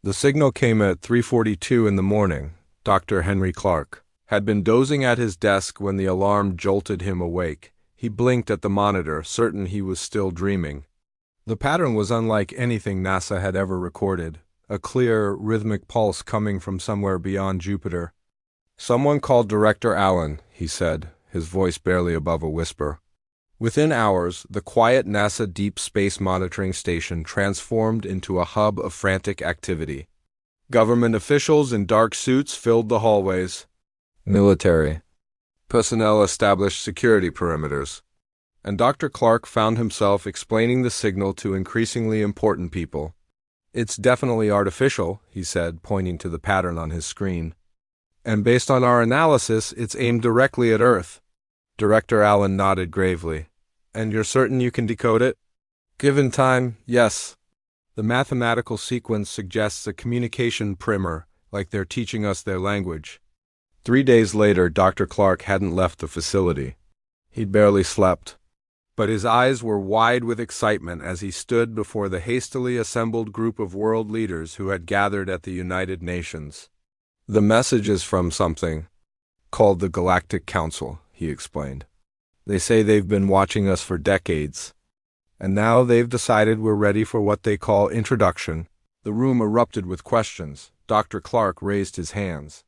The signal came at 3:42 in the morning. Dr. Henry Clark had been dozing at his desk when the alarm jolted him awake. He blinked at the monitor, certain he was still dreaming. The pattern was unlike anything NASA had ever recorded, a clear, rhythmic pulse coming from somewhere beyond Jupiter. "Someone called Director Allen," he said, his voice barely above a whisper. Within hours, the quiet NASA Deep Space Monitoring Station transformed into a hub of frantic activity. Government officials in dark suits filled the hallways. Military personnel established security perimeters. And Dr. Clark found himself explaining the signal to increasingly important people. "It's definitely artificial," he said, pointing to the pattern on his screen. "And based on our analysis, it's aimed directly at Earth." Director Allen nodded gravely. "And you're certain you can decode it?" "Given time, yes. The mathematical sequence suggests a communication primer, like they're teaching us their language." 3 days later, Dr. Clark hadn't left the facility. He'd barely slept. But his eyes were wide with excitement as he stood before the hastily assembled group of world leaders who had gathered at the United Nations. "The message is from something called the Galactic Council," he explained. "They say they've been watching us for decades, and now they've decided we're ready for what they call introduction." The room erupted with questions. Dr. Clark raised his hands.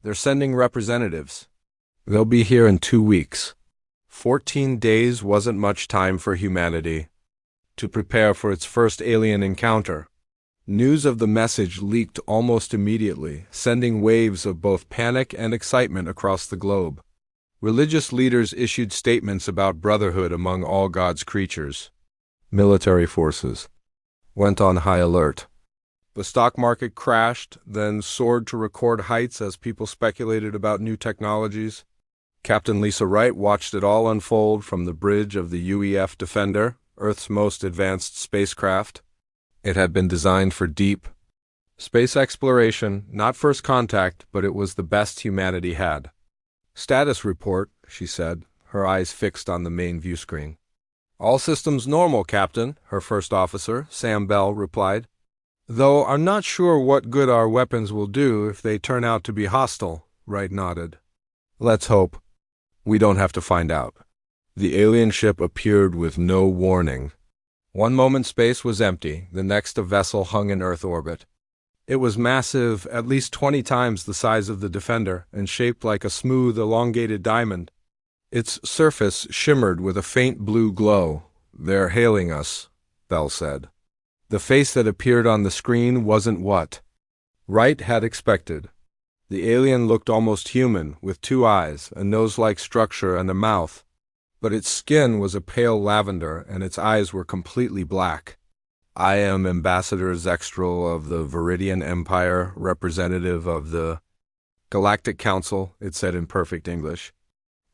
"They're sending representatives. They'll be here in 2 weeks. 14 days wasn't much time for humanity to prepare for its first alien encounter." News of the message leaked almost immediately, sending waves of both panic and excitement across the globe. Religious leaders issued statements about brotherhood among all God's creatures. Military forces went on high alert. The stock market crashed, then soared to record heights as people speculated about new technologies. Captain Lisa Wright watched it all unfold from the bridge of the UEF Defender, Earth's most advanced spacecraft. It had been designed for deep space exploration, not first contact, but it was the best humanity had. "Status report," she said, her eyes fixed on the main view screen. "All systems normal, Captain," her first officer, Sam Bell, replied. "Though I'm not sure what good our weapons will do if they turn out to be hostile," Wright nodded. "Let's hope we don't have to find out." The alien ship appeared with no warning. One moment space was empty, the next a vessel hung in Earth orbit. It was massive, at least 20 times the size of the Defender, and shaped like a smooth, elongated diamond. Its surface shimmered with a faint blue glow. "They're hailing us," Bell said. The face that appeared on the screen wasn't what Wright had expected. The alien looked almost human, with 2 eyes, a nose-like structure, and a mouth. But its skin was a pale lavender, and its eyes were completely black. "I am Ambassador Zextral of the Viridian Empire, representative of the Galactic Council," it said in perfect English.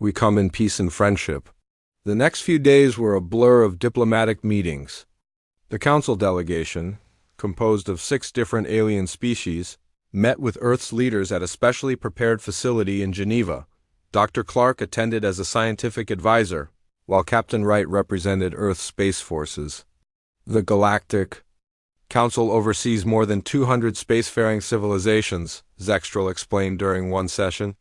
"We come in peace and friendship." The next few days were a blur of diplomatic meetings. The Council delegation, composed of 6 different alien species, met with Earth's leaders at a specially prepared facility in Geneva. Dr. Clark attended as a scientific advisor, while Captain Wright represented Earth's space forces. "The Galactic Council oversees more than 200 spacefaring civilizations," Zextral explained during one session.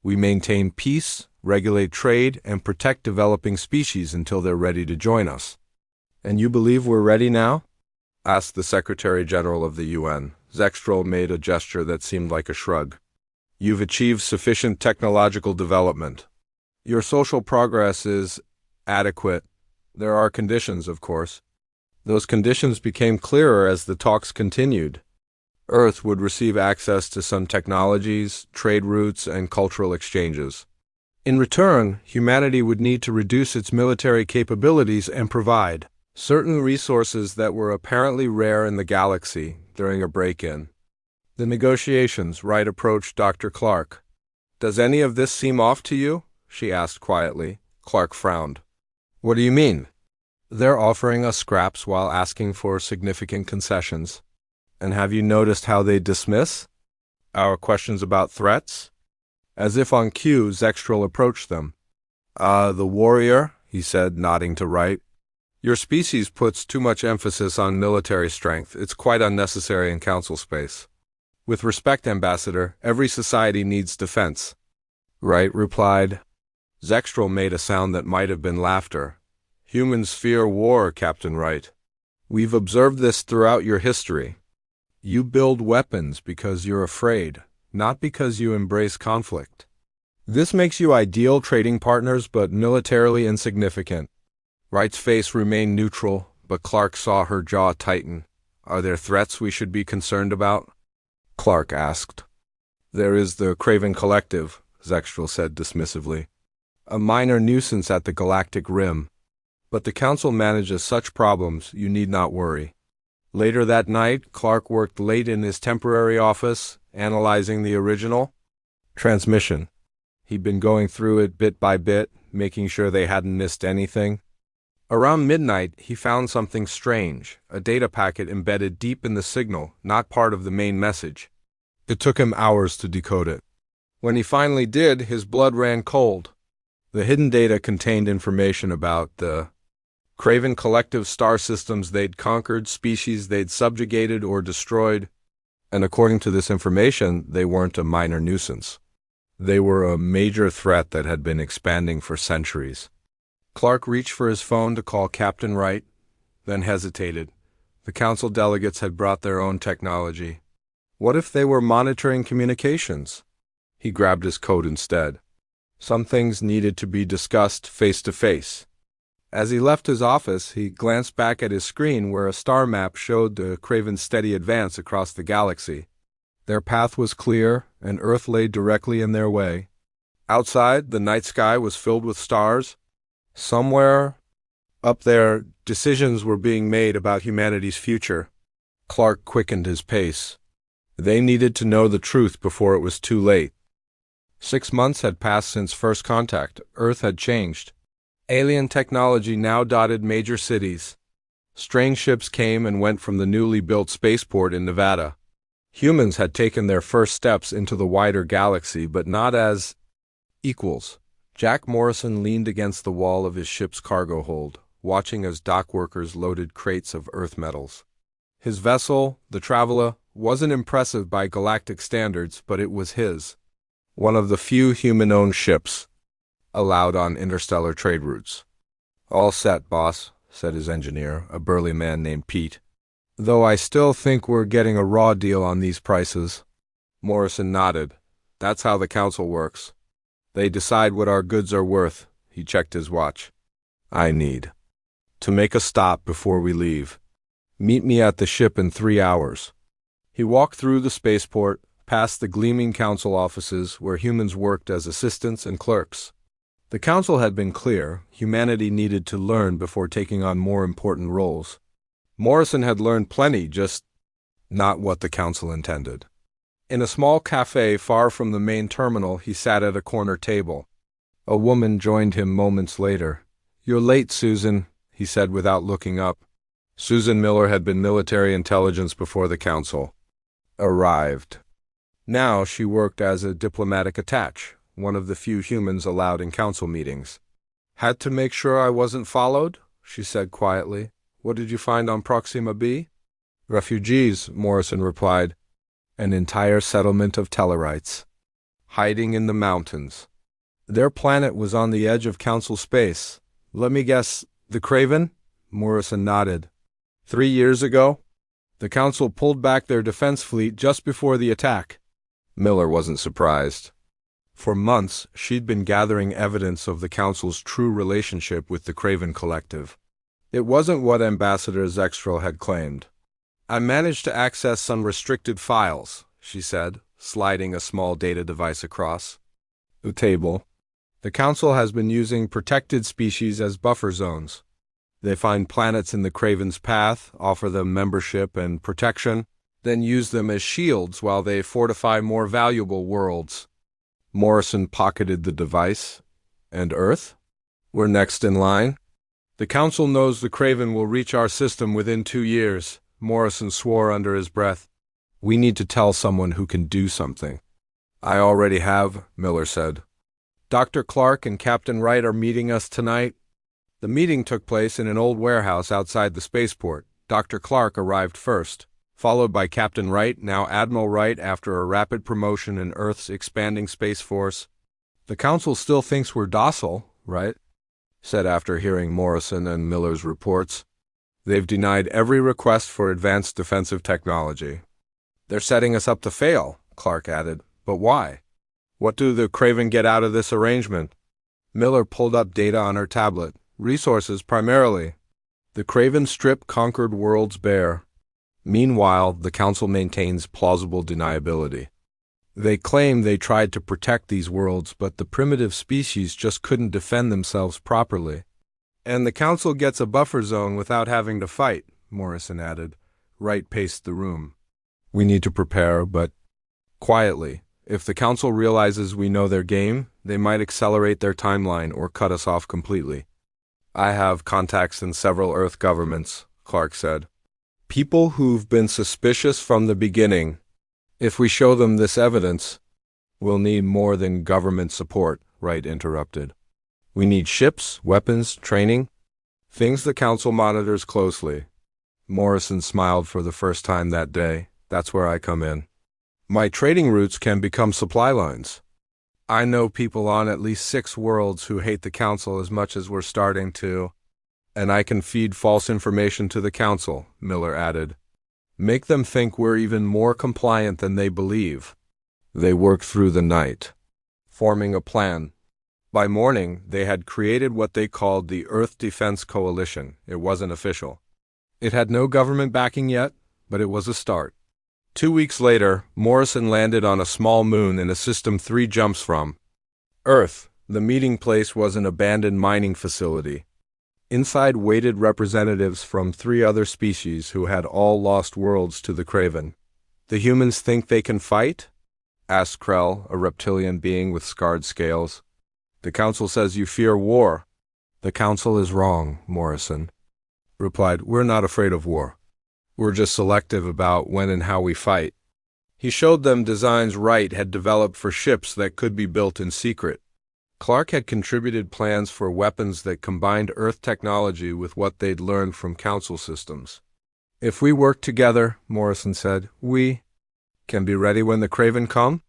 "We maintain peace, regulate trade, and protect developing species until they're ready to join us." "And you believe we're ready now?" asked the Secretary General of the UN. Zextral made a gesture that seemed like a shrug. "You've achieved sufficient technological development. Your social progress is adequate. There are conditions, of course. Those conditions became clearer as the talks continued. Earth would receive access to some technologies, trade routes, and cultural exchanges. In return, humanity would need to reduce its military capabilities and provide certain resources that were apparently rare in the galaxy during a break-in. The negotiations. Wright approached Dr. Clark. "Does any of this seem off to you?" she asked quietly. Clark frowned. "What do you mean?" "They're offering us scraps while asking for significant concessions. And have you noticed how they dismiss our questions about threats?" As if on cue, Zextral approached them. The warrior," he said, nodding to Wright. Your species puts too much emphasis on military strength. It's quite unnecessary in council space. With respect, Ambassador, every society needs defense. Right replied. Zextral made a sound that might have been laughter. Humans fear war, Captain Wright. We've observed this throughout your history. You build weapons because you're afraid, not because you embrace conflict. This makes you ideal trading partners, but militarily insignificant. Wright's face remained neutral, but Clark saw her jaw tighten. Are there threats we should be concerned about? Clark asked. There is the Craven Collective, Zextral said dismissively. A minor nuisance at the Galactic Rim. But the Council manages such problems, you need not worry. Later that night, Clark worked late in his temporary office, analyzing the original transmission. He'd been going through it bit by bit, making sure they hadn't missed anything. Around midnight, he found something strange, a data packet embedded deep in the signal, not part of the main message. It took him hours to decode it. When he finally did, his blood ran cold. The hidden data contained information about the Craven Collective star systems they'd conquered, species they'd subjugated or destroyed, and according to this information, they weren't a minor nuisance. They were a major threat that had been expanding for centuries. Clark reached for his phone to call Captain Wright, then hesitated. The council delegates had brought their own technology. What if they were monitoring communications? He grabbed his coat instead. Some things needed to be discussed face to face. As he left his office, he glanced back at his screen where a star map showed the Craven's steady advance across the galaxy. Their path was clear, and Earth lay directly in their way. Outside, the night sky was filled with stars. Somewhere up there, decisions were being made about humanity's future. Clark quickened his pace. They needed to know the truth before it was too late. 6 months had passed since first contact. Earth had changed. Alien technology now dotted major cities. Strange ships came and went from the newly built spaceport in Nevada. Humans had taken their first steps into the wider galaxy, but not as equals. Jack Morrison leaned against the wall of his ship's cargo hold, watching as dock workers loaded crates of Earth metals. His vessel, the Traveler, wasn't impressive by galactic standards, but it was his. One of the few human-owned ships allowed on interstellar trade routes. All set, boss, said his engineer, a burly man named Pete. Though I still think we're getting a raw deal on these prices. Morrison nodded. That's how the council works. They decide what our goods are worth. He checked his watch. I need to make a stop before we leave. Meet me at the ship in 3 hours. He walked through the spaceport, past the gleaming council offices where humans worked as assistants and clerks. The council had been clear. Humanity needed to learn before taking on more important roles. Morrison had learned plenty, just not what the council intended. In a small cafe far from the main terminal, he sat at a corner table. A woman joined him moments later. You're late, Susan, he said without looking up. Susan Miller had been military intelligence before the council. Arrived. Now she worked as a diplomatic attache, one of the few humans allowed in council meetings. Had to make sure I wasn't followed, she said quietly. What did you find on Proxima B? Refugees, Morrison replied. An entire settlement of Tellarites, hiding in the mountains. Their planet was on the edge of council space. Let me guess, the Craven? Morrison nodded. 3 years ago? The council pulled back their defense fleet just before the attack. Miller wasn't surprised. For months, she'd been gathering evidence of the council's true relationship with the Craven Collective. It wasn't what Ambassador Zextral had claimed. I managed to access some restricted files, she said, sliding a small data device across the table. The Council has been using protected species as buffer zones. They find planets in the Craven's path, offer them membership and protection, then use them as shields while they fortify more valuable worlds. Morrison pocketed the device. And Earth? We're next in line. The Council knows the Craven will reach our system within 2 years. Morrison swore under his breath. We need to tell someone who can do something. I already have, Miller said. Dr. Clark and Captain Wright are meeting us tonight. The meeting took place in an old warehouse outside the spaceport. Dr. Clark arrived first, followed by Captain Wright, now Admiral Wright, after a rapid promotion in Earth's expanding Space Force. "The Council still thinks we're docile, right?" said after hearing Morrison and Miller's reports. "They've denied every request for advanced defensive technology." "They're setting us up to fail," Clark added. "But why? What do the Craven get out of this arrangement?" Miller pulled up data on her tablet. "Resources, primarily. The Craven strip conquered worlds bare. Meanwhile, the Council maintains plausible deniability. They claim they tried to protect these worlds, but the primitive species just couldn't defend themselves properly. And the Council gets a buffer zone without having to fight," Morrison added. Wright paced the room. "We need to prepare, but quietly. If the Council realizes we know their game, they might accelerate their timeline or cut us off completely." "I have contacts in several Earth governments," Clark said. "People who've been suspicious from the beginning. If we show them this evidence, we'll need more than government support," Wright interrupted. "We need ships, weapons, training, things the Council monitors closely." Morrison smiled for the first time that day. "That's where I come in. My trading routes can become supply lines. I know people on at least 6 worlds who hate the Council as much as we're starting to, and I can feed false information to the Council," Miller added. "Make them think we're even more compliant than they believe." They worked through the night, forming a plan. By morning, they had created what they called the Earth Defense Coalition. It wasn't official. It had no government backing yet, but it was a start. 2 weeks later, Morrison landed on a small moon in a system 3 jumps from Earth. The meeting place was an abandoned mining facility. Inside waited representatives from 3 other species who had all lost worlds to the Craven. "The humans think they can fight?" asked Krell, a reptilian being with scarred scales. "The Council says you fear war." "The Council is wrong," Morrison replied. "We're not afraid of war. We're just selective about when and how we fight." He showed them designs Wright had developed for ships that could be built in secret. Clark had contributed plans for weapons that combined Earth technology with what they'd learned from Council systems. "If we work together," Morrison said, "we can be ready when the Craven come."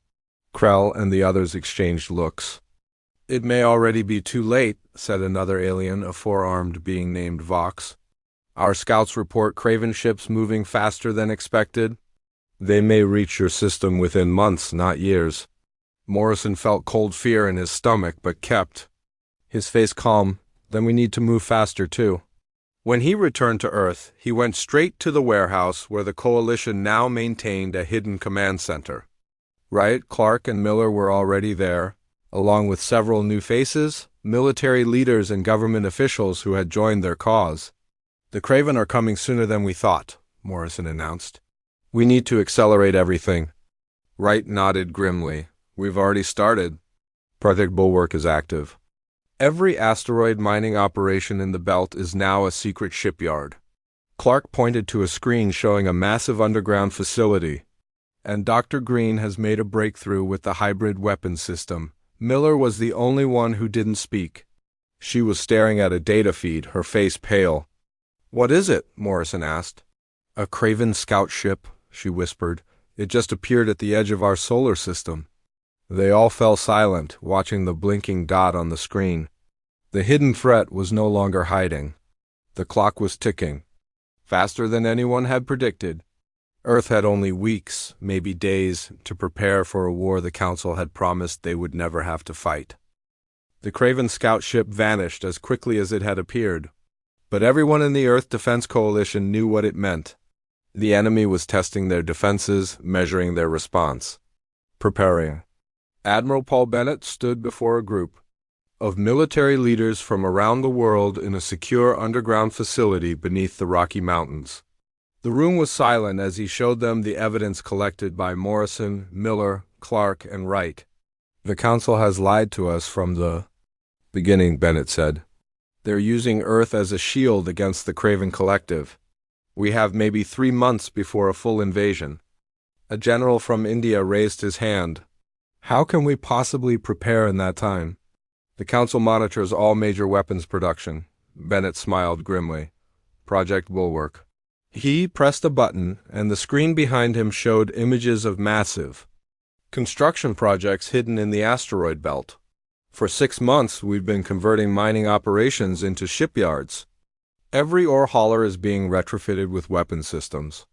Krell and the others exchanged looks. "It may already be too late," said another alien, a 4-armed being named Vox. "Our scouts report Craven ships moving faster than expected. They may reach your system within months, not years." Morrison felt cold fear in his stomach, but kept his face calm. "Then we need to move faster, too." When he returned to Earth, he went straight to the warehouse where the Coalition now maintained a hidden command center. Wright, Clark, and Miller were already there, along with several new faces, military leaders, and government officials who had joined their cause. "The Craven are coming sooner than we thought," Morrison announced. "We need to accelerate everything." Wright nodded grimly. "We've already started. Project Bulwark is active. Every asteroid mining operation in the belt is now a secret shipyard." Clark pointed to a screen showing a massive underground facility. "And Dr. Green has made a breakthrough with the hybrid weapons system." Miller was the only one who didn't speak. She was staring at a data feed, her face pale. "What is it?" Morrison asked. "A Craven scout ship," she whispered. "It just appeared at the edge of our solar system." They all fell silent, watching the blinking dot on the screen. The hidden threat was no longer hiding. The clock was ticking, faster than anyone had predicted. Earth had only weeks, maybe days, to prepare for a war the Council had promised they would never have to fight. The Craven scout ship vanished as quickly as it had appeared. But everyone in the Earth Defense Coalition knew what it meant. The enemy was testing their defenses, measuring their response. Preparing. Admiral Paul Bennett stood before a group of military leaders from around the world in a secure underground facility beneath the Rocky Mountains. The room was silent as he showed them the evidence collected by Morrison, Miller, Clark, and Wright. "The Council has lied to us from the beginning," Bennett said. "They're using Earth as a shield against the Craven Collective. We have maybe 3 months before a full invasion." A general from India raised his hand. "How can we possibly prepare in that time?" "The Council monitors all major weapons production," Bennett smiled grimly. Project Bulwark. He pressed a button, and the screen behind him showed images of massive construction projects hidden in the asteroid belt. For 6 months, we've been converting mining operations into shipyards. Every ore hauler is being retrofitted with weapon systems.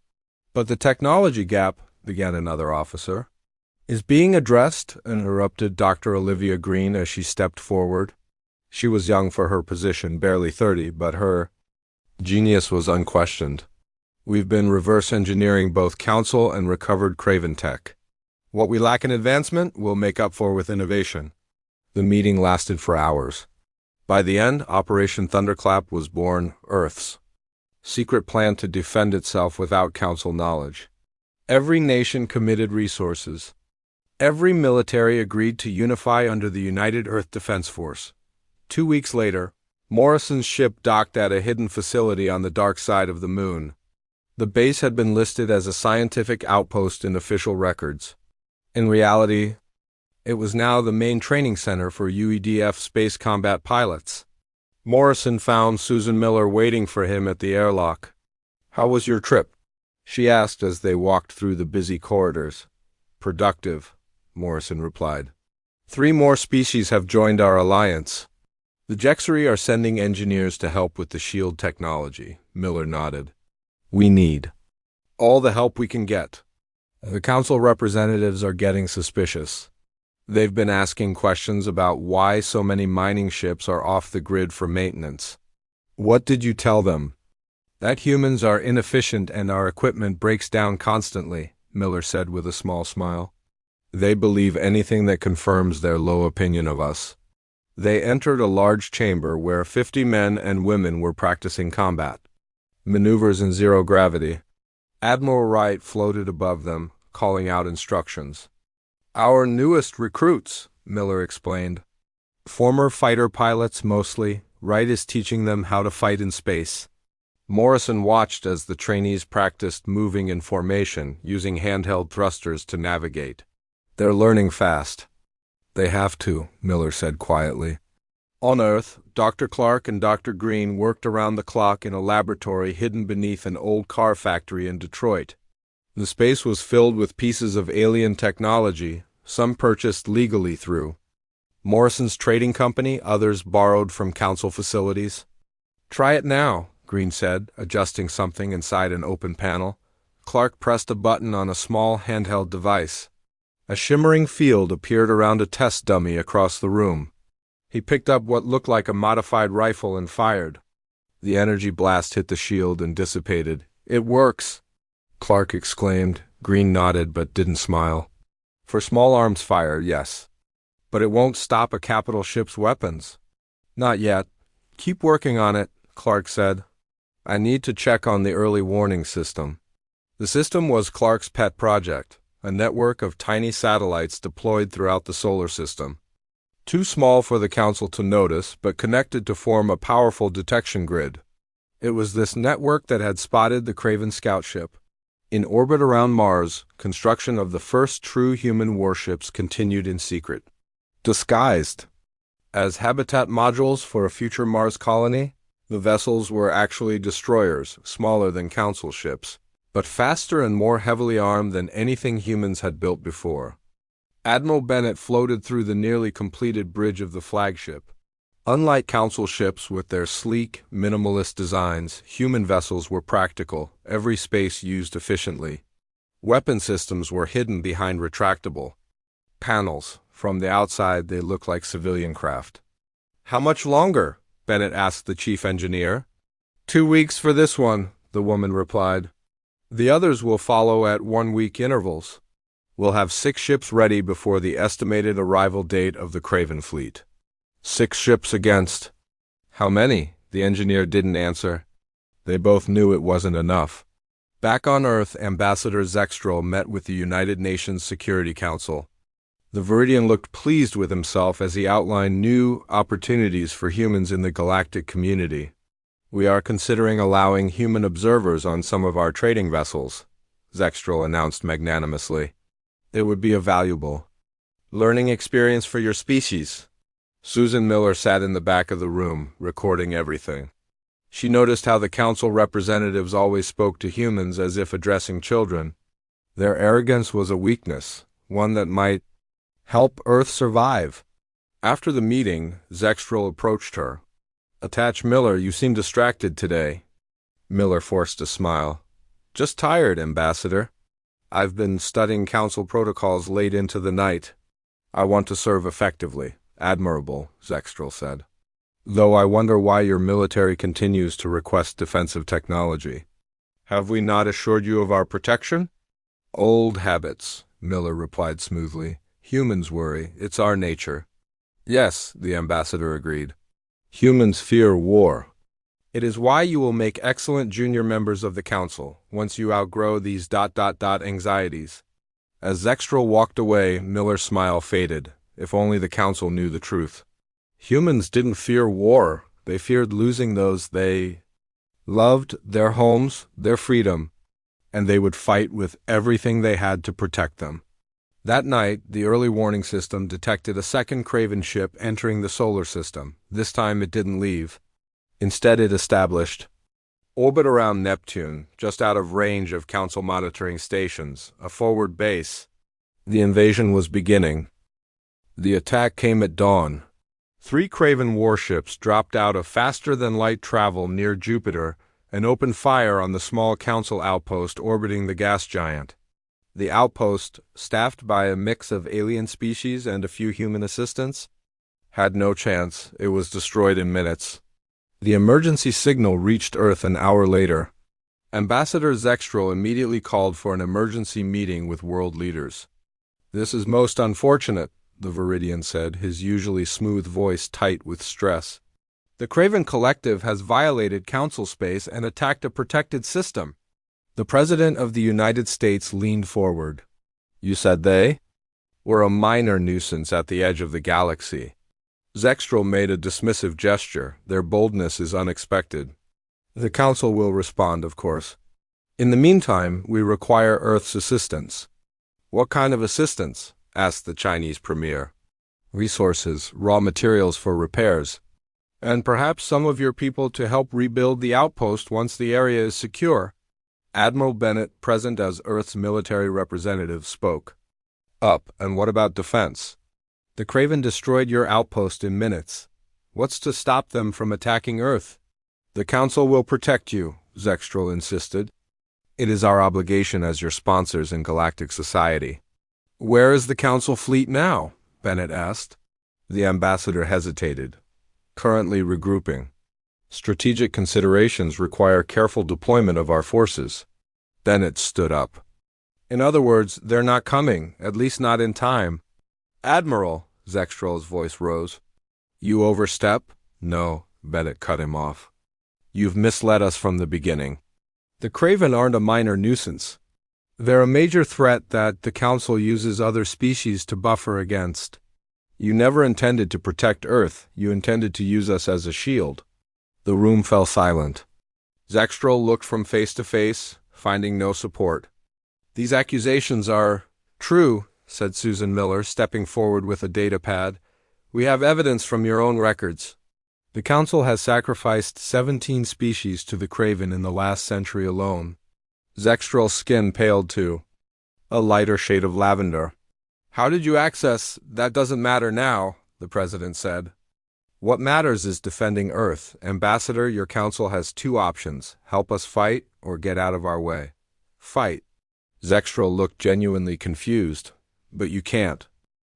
But the technology gap, began another officer. Is being addressed, interrupted Dr. Olivia Green as she stepped forward. She was young for her position, barely 30, but her genius was unquestioned. We've been reverse engineering both Council and recovered Craven tech. What we lack in advancement, we'll make up for with innovation. The meeting lasted for hours. By the end, Operation Thunderclap was born, Earth's secret plan to defend itself without Council knowledge. Every nation committed resources. Every military agreed to unify under the United Earth Defense Force. 2 weeks later, Morrison's ship docked at a hidden facility on the dark side of the moon. The base had been listed as a scientific outpost in official records. In reality, it was now the main training center for UEDF space combat pilots. Morrison found Susan Miller waiting for him at the airlock. "How was your trip?" she asked as they walked through the busy corridors. "Productive," Morrison replied. 3 more species have joined our alliance. The Jexery are sending engineers to help with the shield technology, Miller nodded. We need all the help we can get. The Council representatives are getting suspicious. They've been asking questions about why so many mining ships are off the grid for maintenance. What did you tell them? That humans are inefficient and our equipment breaks down constantly, Miller said with a small smile. They believe anything that confirms their low opinion of us. They entered a large chamber where 50 men and women were practicing combat. Maneuvers in zero gravity. Admiral Wright floated above them, calling out instructions. Our newest recruits, Miller explained. Former fighter pilots mostly. Wright is teaching them how to fight in space. Morrison watched as the trainees practiced moving in formation, using handheld thrusters to navigate. They're learning fast. They have to, Miller said quietly. On Earth, Dr. Clark and Dr. Green worked around the clock in a laboratory hidden beneath an old car factory in Detroit. The space was filled with pieces of alien technology, some purchased legally through Morrison's trading company, others borrowed from Council facilities. Try it now, Green said, adjusting something inside an open panel. Clark pressed a button on a small handheld device. A shimmering field appeared around a test dummy across the room. He picked up what looked like a modified rifle and fired. The energy blast hit the shield and dissipated. It works, Clark exclaimed. Green nodded but didn't smile. For small arms fire, yes. But it won't stop a capital ship's weapons. Not yet. Keep working on it, Clark said. I need to check on the early warning system. The system was Clark's pet project, a network of tiny satellites deployed throughout the solar system. Too small for the Council to notice, but connected to form a powerful detection grid. It was this network that had spotted the Craven scout ship. In orbit around Mars, construction of the first true human warships continued in secret. Disguised as habitat modules for a future Mars colony, the vessels were actually destroyers, smaller than Council ships, but faster and more heavily armed than anything humans had built before. Admiral Bennett floated through the nearly completed bridge of the flagship. Unlike Council ships with their sleek, minimalist designs, human vessels were practical, every space used efficiently. Weapon systems were hidden behind retractable panels. From the outside, they looked like civilian craft. How much longer? Bennett asked the chief engineer. 2 weeks for this one, the woman replied. The others will follow at 1-week intervals. We'll have 6 ships ready before the estimated arrival date of the Craven fleet. 6 ships against. How many? The engineer didn't answer. They both knew it wasn't enough. Back on Earth, Ambassador Zextrel met with the United Nations Security Council. The Viridian looked pleased with himself as he outlined new opportunities for humans in the galactic community. We are considering allowing human observers on some of our trading vessels, Zextrel announced magnanimously. It would be a valuable learning experience for your species. Susan Miller sat in the back of the room, recording everything. She noticed how the council representatives always spoke to humans as if addressing children. Their arrogance was a weakness, one that might help Earth survive. After the meeting, Zextrel approached her. "Attach Miller, you seem distracted today." Miller forced a smile. "Just tired, Ambassador. I've been studying council protocols late into the night. I want to serve effectively." "Admirable," Zextrel said. "Though I wonder why your military continues to request defensive technology. Have we not assured you of our protection?" "Old habits," Miller replied smoothly. "Humans worry. It's our nature." "Yes," the ambassador agreed. "Humans fear war. It is why you will make excellent junior members of the council, once you outgrow these anxieties." As Zextrel walked away, Miller's smile faded. If only the council knew the truth. Humans didn't fear war. They feared losing those they loved, their homes, their freedom, and they would fight with everything they had to protect them. That night, the early warning system detected a second Craven ship entering the solar system. This time it didn't leave. Instead, it established orbit around Neptune, just out of range of council monitoring stations, a forward base. The invasion was beginning. The attack came at dawn. 3 Craven warships dropped out of faster-than-light travel near Jupiter and opened fire on the small council outpost orbiting the gas giant. The outpost, staffed by a mix of alien species and a few human assistants, had no chance. It was destroyed in minutes. The emergency signal reached Earth an hour later. Ambassador Zextrel immediately called for an emergency meeting with world leaders. "This is most unfortunate," the Viridian said, his usually smooth voice tight with stress. "The Craven Collective has violated council space and attacked a protected system." The President of the United States leaned forward. "You said they were a minor nuisance at the edge of the galaxy." Zextrel made a dismissive gesture. "Their boldness is unexpected. The Council will respond, of course. In the meantime, we require Earth's assistance." "What kind of assistance?" asked the Chinese premier. "Resources, raw materials for repairs, and perhaps some of your people to help rebuild the outpost once the area is secure." Admiral Bennett, present as Earth's military representative, spoke. And what about defense? The Craven destroyed your outpost in minutes. What's to stop them from attacking Earth?" "The Council will protect you," Zextrel insisted. "It is our obligation as your sponsors in galactic society." "Where is the Council fleet now?" Bennett asked. The ambassador hesitated. "Currently regrouping. Strategic considerations require careful deployment of our forces." Bennett stood up. "In other words, they're not coming, at least not in time." "Admiral," Zextrel's voice rose. "You overstep?" "No," Bennett cut him off. "You've misled us from the beginning. The Craven aren't a minor nuisance. They're a major threat that the Council uses other species to buffer against. You never intended to protect Earth. You intended to use us as a shield." The room fell silent. Zextrel looked from face to face, finding no support. "These accusations are true," said Susan Miller, stepping forward with a data pad. "We have evidence from your own records. The Council has sacrificed 17 species to the Craven in the last century alone." Zextrel's skin paled to a lighter shade of lavender. "How did you access? That doesn't matter now," the president said. "What matters is defending Earth. Ambassador, your council has 2 options. Help us fight or get out of our way." "Fight." Zextrel looked genuinely confused. "But you can't.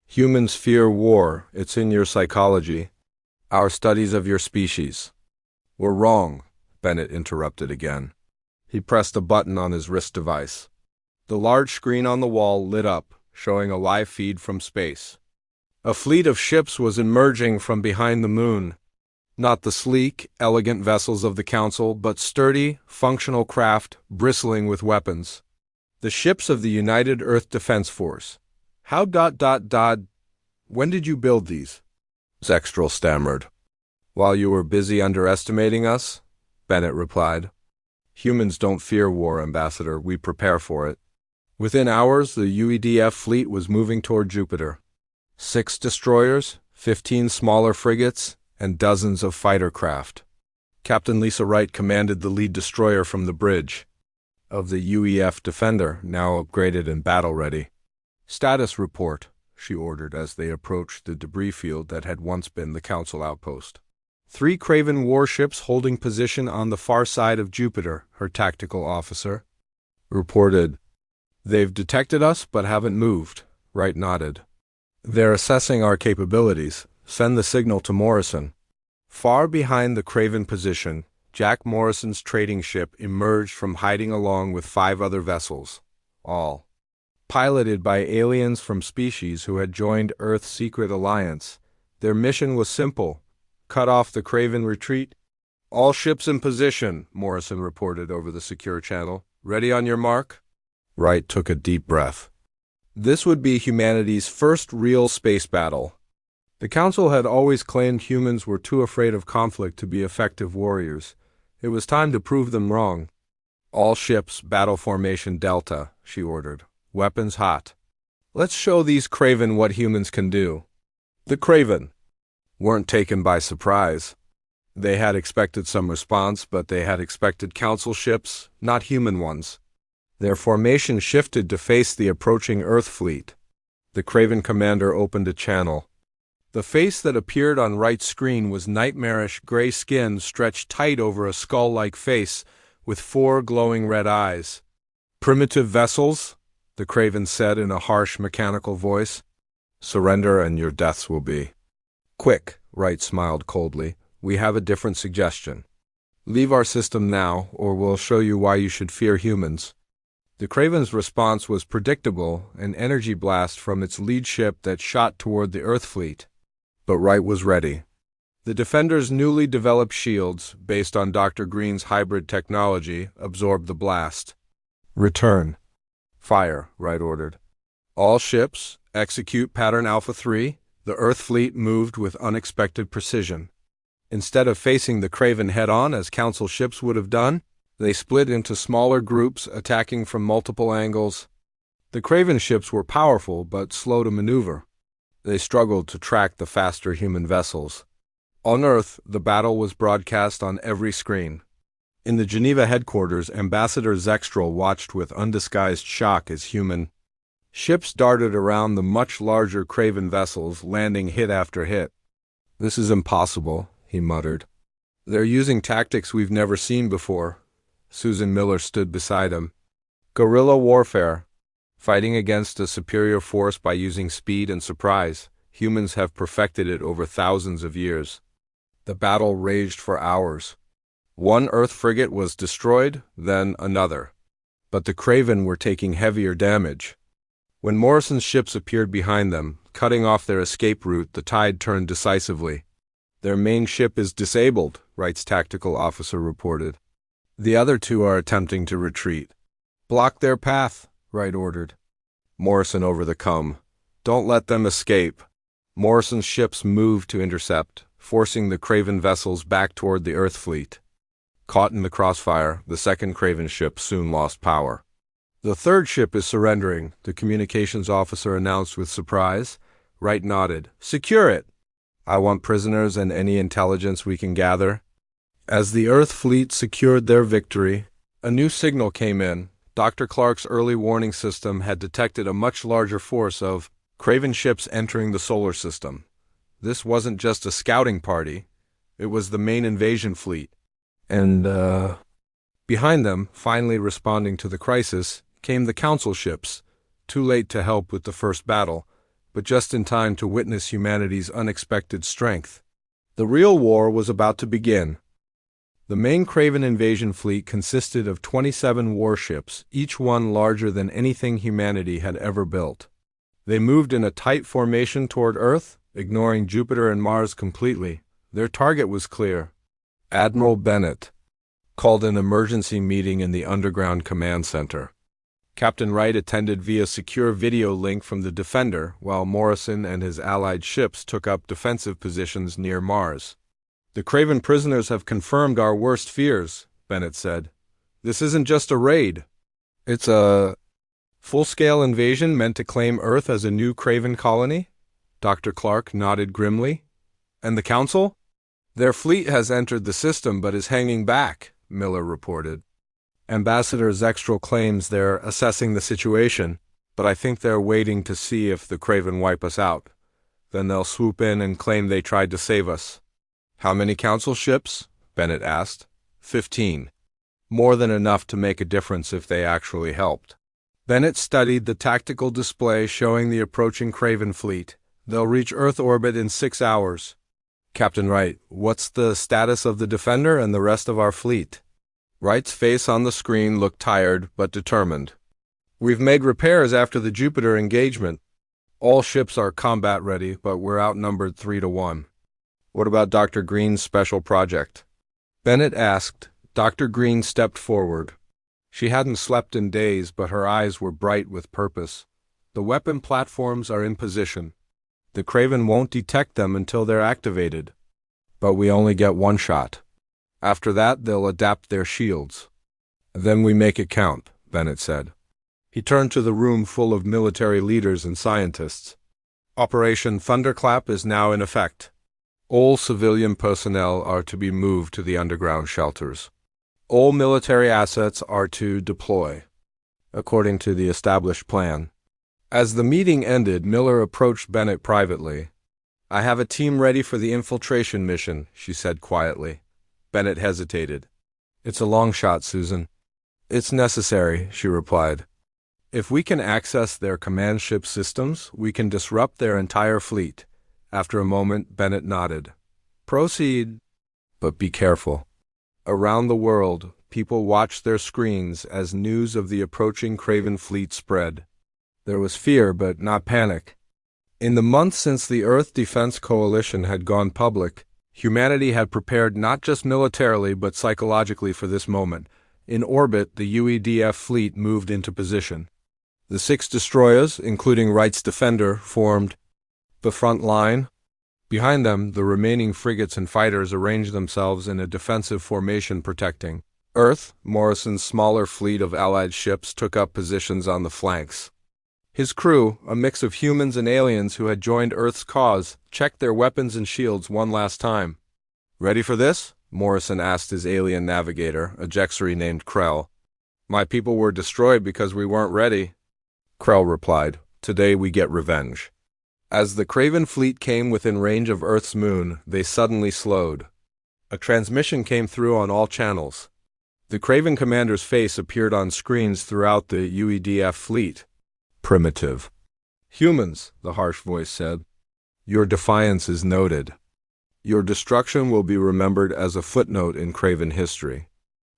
Humans fear war. It's in your psychology. Our studies of your species were wrong," Bennett interrupted again. He pressed a button on his wrist device. The large screen on the wall lit up, showing a live feed from space. A fleet of ships was emerging from behind the moon. Not the sleek, elegant vessels of the Council, but sturdy, functional craft bristling with weapons. The ships of the United Earth Defense Force. "How when did you build these?" Zextrel stammered. "While you were busy underestimating us," Bennett replied. "Humans don't fear war, Ambassador. We prepare for it." Within hours, the UEDF fleet was moving toward Jupiter. 6 destroyers, 15 smaller frigates, and dozens of fighter craft. Captain Lisa Wright commanded the lead destroyer from the bridge of the UEF Defender, now upgraded and battle-ready. "Status report," she ordered as they approached the debris field that had once been the Council outpost. 3 Craven warships holding position on the far side of Jupiter, her tactical officer reported. "They've detected us but haven't moved," Wright nodded. "They're assessing our capabilities. Send the signal to Morrison." Far behind the Craven position, Jack Morrison's trading ship emerged from hiding along with 5 other vessels, all piloted by aliens from species who had joined Earth's secret alliance. Their mission was simple: cut off the Craven retreat. "All ships in position," Morrison reported over the secure channel. "Ready on your mark?" Wright took a deep breath. This would be humanity's first real space battle. The Council had always claimed humans were too afraid of conflict to be effective warriors. It was time to prove them wrong. "All ships, battle formation Delta," she ordered. "Weapons hot. Let's show these Craven what humans can do." The Craven weren't taken by surprise. They had expected some response, but they had expected Council ships, not human ones. Their formation shifted to face the approaching Earth fleet. The Craven commander opened a channel. The face that appeared on Wright's screen was nightmarish gray skin stretched tight over a skull-like face with 4 glowing red eyes. "Primitive vessels," the Craven said in a harsh mechanical voice. "Surrender and your deaths will be quick," Wright smiled coldly. "We have a different suggestion. Leave our system now, or we'll show you why you should fear humans." The Craven's response was predictable, an energy blast from its lead ship that shot toward the Earth fleet. But Wright was ready. The Defender's newly developed shields, based on Dr. Green's hybrid technology, absorbed the blast. "Return. Fire," Wright ordered. "All ships, execute pattern Alpha 3. The Earth fleet moved with unexpected precision. Instead of facing the Craven head-on as Council ships would have done, they split into smaller groups, attacking from multiple angles. The Craven ships were powerful but slow to maneuver. They struggled to track the faster human vessels. On Earth, the battle was broadcast on every screen. In the Geneva headquarters, Ambassador Zextrel watched with undisguised shock as human ships darted around the much larger Craven vessels, landing hit after hit. "This is impossible," he muttered. "They're using tactics we've never seen before." Susan Miller stood beside him. "Guerrilla warfare. Fighting against a superior force by using speed and surprise. Humans have perfected it over thousands of years." The battle raged for hours. 1 Earth frigate was destroyed, then another. But the Craven were taking heavier damage. When Morrison's ships appeared behind them, cutting off their escape route, the tide turned decisively. "Their main ship is disabled," Wright's tactical officer reported. "The other 2 are attempting to retreat." "Block their path," Wright ordered. Morrison over the come. "Don't let them escape." Morrison's ships moved to intercept, forcing the Craven vessels back toward the Earth fleet. Caught in the crossfire, the 2nd Craven ship soon lost power. "The 3rd ship is surrendering," the communications officer announced with surprise. Wright nodded. "Secure it. I want prisoners and any intelligence we can gather." As the Earth fleet secured their victory, a new signal came in. Dr. Clark's early warning system had detected a much larger force of Craven ships entering the solar system. This wasn't just a scouting party. It was the main invasion fleet. And, behind them, finally responding to the crisis, came the Council ships, too late to help with the first battle, but just in time to witness humanity's unexpected strength. The real war was about to begin. The main Craven invasion fleet consisted of 27 warships, each one larger than anything humanity had ever built. They moved in a tight formation toward Earth, ignoring Jupiter and Mars completely. Their target was clear. Admiral Bennett called an emergency meeting in the underground command center. Captain Wright attended via secure video link from the Defender, while Morrison and his allied ships took up defensive positions near Mars. "The Craven prisoners have confirmed our worst fears," Bennett said. "This isn't just a raid. It's a full-scale invasion meant to claim Earth as a new Craven colony." Dr. Clark nodded grimly. And the Council? Their fleet has entered the system but is hanging back, Miller reported. Ambassador Zextral claims they're assessing the situation, but I think they're waiting to see if the Craven wipe us out. Then they'll swoop in and claim they tried to save us. How many Council ships? Bennett asked. 15. More than enough to make a difference if they actually helped. Bennett studied the tactical display showing the approaching Craven fleet. They'll reach Earth orbit in 6 hours. Captain Wright, what's the status of the Defender and the rest of our fleet? Wright's face on the screen looked tired but determined. We've made repairs after the Jupiter engagement. All ships are combat ready, but we're outnumbered 3-1. What about Dr. Green's special project? Bennett asked. Dr. Green stepped forward. She hadn't slept in days, but her eyes were bright with purpose. The weapon platforms are in position. The Craven won't detect them until they're activated. But we only get one shot. After that, they'll adapt their shields. Then we make it count, Bennett said. He turned to the room full of military leaders and scientists. Operation Thunderclap is now in effect. All civilian personnel are to be moved to the underground shelters. All military assets are to deploy, according to the established plan. As the meeting ended, Miller approached Bennett privately. I have a team ready for the infiltration mission, she said quietly. Bennett hesitated. It's a long shot, Susan. It's necessary, she replied. If we can access their command ship systems, we can disrupt their entire fleet. After a moment, Bennett nodded. Proceed. But be careful. Around the world, people watched their screens as news of the approaching Craven fleet spread. There was fear, but not panic. In the months since the Earth Defense Coalition had gone public, humanity had prepared not just militarily but psychologically for this moment. In orbit, the UEDF fleet moved into position. The 6 destroyers, including Wright's Defender, formed the front line. Behind them, the remaining frigates and fighters arranged themselves in a defensive formation protecting Earth. Morrison's smaller fleet of Allied ships took up positions on the flanks. His crew, a mix of humans and aliens who had joined Earth's cause, checked their weapons and shields one last time. Ready for this? Morrison asked his alien navigator, a Jexery named Krell. My people were destroyed because we weren't ready. Krell replied, Today we get revenge. As the Craven fleet came within range of Earth's moon, they suddenly slowed. A transmission came through on all channels. The Craven commander's face appeared on screens throughout the UEDF fleet. Primitive. Humans, the harsh voice said. Your defiance is noted. Your destruction will be remembered as a footnote in Craven history.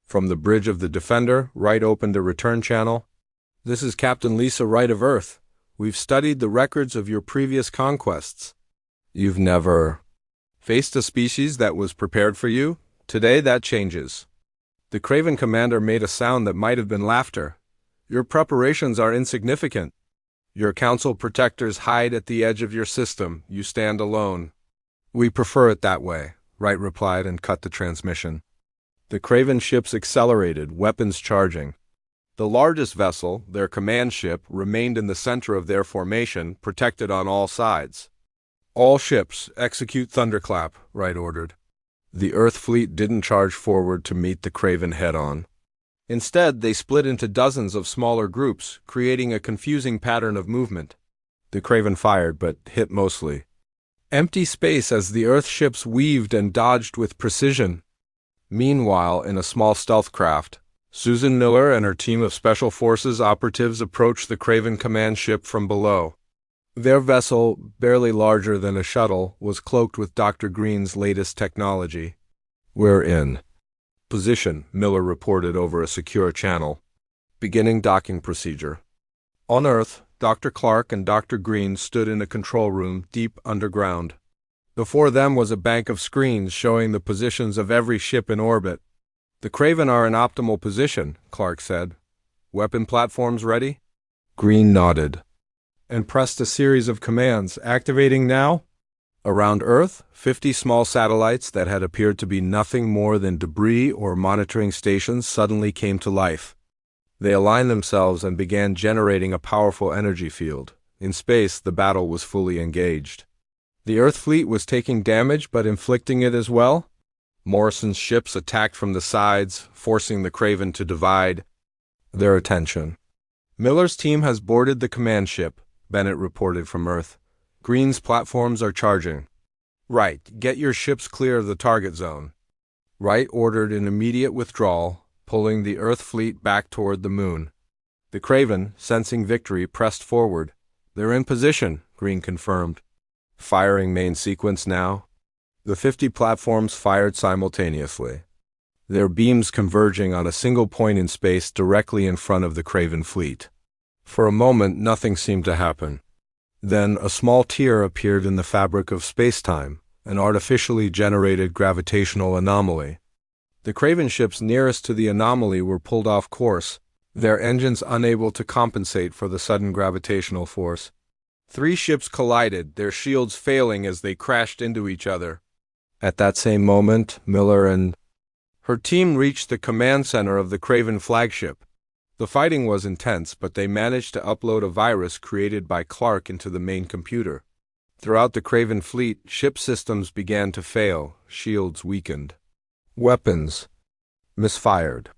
From the bridge of the Defender, Wright opened a return channel. This is Captain Lisa Wright of Earth. We've studied the records of your previous conquests. You've never faced a species that was prepared for you? Today that changes. The Craven commander made a sound that might have been laughter. Your preparations are insignificant. Your council protectors hide at the edge of your system. You stand alone. We prefer it that way, Wright replied and cut the transmission. The Craven ships accelerated, weapons charging. The largest vessel, their command ship, remained in the center of their formation, protected on all sides. All ships, execute Thunderclap, Wright ordered. The Earth fleet didn't charge forward to meet the Craven head-on. Instead, they split into dozens of smaller groups, creating a confusing pattern of movement. The Craven fired, but hit mostly. Empty space as the Earth ships weaved and dodged with precision. Meanwhile, in a small stealth craft, Susan Miller and her team of Special Forces operatives approached the Craven command ship from below. Their vessel, barely larger than a shuttle, was cloaked with Dr. Green's latest technology. We're in position, Miller reported over a secure channel. Beginning docking procedure. On Earth, Dr. Clark and Dr. Green stood in a control room deep underground. Before them was a bank of screens showing the positions of every ship in orbit. The Craven are in optimal position, Clark said. Weapon platforms ready? Green nodded and pressed a series of commands. Activating now? Around Earth, 50 small satellites that had appeared to be nothing more than debris or monitoring stations suddenly came to life. They aligned themselves and began generating a powerful energy field. In space, the battle was fully engaged. The Earth fleet was taking damage but inflicting it as well? Morrison's ships attacked from the sides, forcing the Craven to divide their attention. Miller's team has boarded the command ship, Bennett reported from Earth. Green's platforms are charging. Right, get your ships clear of the target zone. Wright ordered an immediate withdrawal, pulling the Earth fleet back toward the moon. The Craven, sensing victory, pressed forward. They're in position, Green confirmed. Firing main sequence now. The 50 platforms fired simultaneously, their beams converging on a single point in space directly in front of the Craven fleet. For a moment, nothing seemed to happen. Then a small tear appeared in the fabric of space-time, an artificially generated gravitational anomaly. The Craven ships nearest to the anomaly were pulled off course, their engines unable to compensate for the sudden gravitational force. 3 ships collided, their shields failing as they crashed into each other. At that same moment, Miller and her team reached the command center of the Craven flagship. The fighting was intense, but they managed to upload a virus created by Clark into the main computer. Throughout the Craven fleet, ship systems began to fail, shields weakened. Weapons misfired.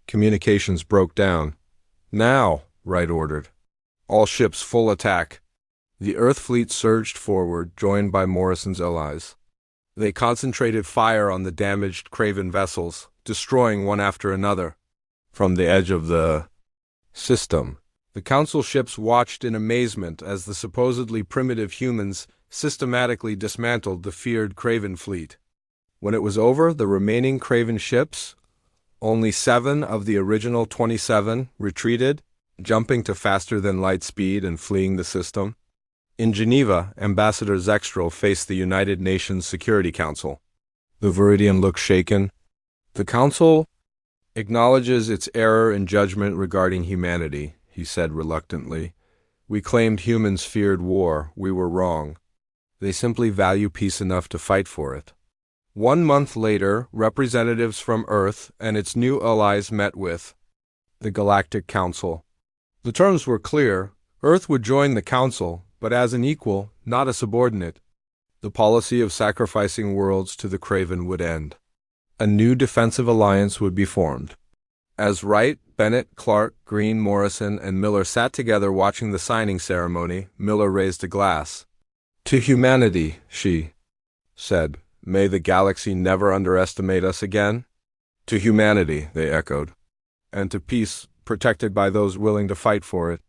Communications broke down. Now, Wright ordered. All ships full attack. The Earth fleet surged forward, joined by Morrison's allies. They concentrated fire on the damaged Craven vessels, destroying one after another. From the edge of the system, the Council ships watched in amazement as the supposedly primitive humans systematically dismantled the feared Craven fleet. When it was over, the remaining Craven ships, only 7 of the original 27, retreated, jumping to faster-than-light speed and fleeing the system. In Geneva, Ambassador Zextrel faced the United Nations Security Council. The Viridian looked shaken. The Council acknowledges its error in judgment regarding humanity, he said reluctantly. We claimed humans feared war. We were wrong. They simply value peace enough to fight for it. 1 month later, representatives from Earth and its new allies met with the Galactic Council. The terms were clear. Earth would join the Council, but as an equal, not a subordinate. The policy of sacrificing worlds to the Craven would end. A new defensive alliance would be formed. As Wright, Bennett, Clark, Green, Morrison, and Miller sat together watching the signing ceremony, Miller raised a glass. To humanity, she said. May the galaxy never underestimate us again? To humanity, they echoed. And to peace, protected by those willing to fight for it.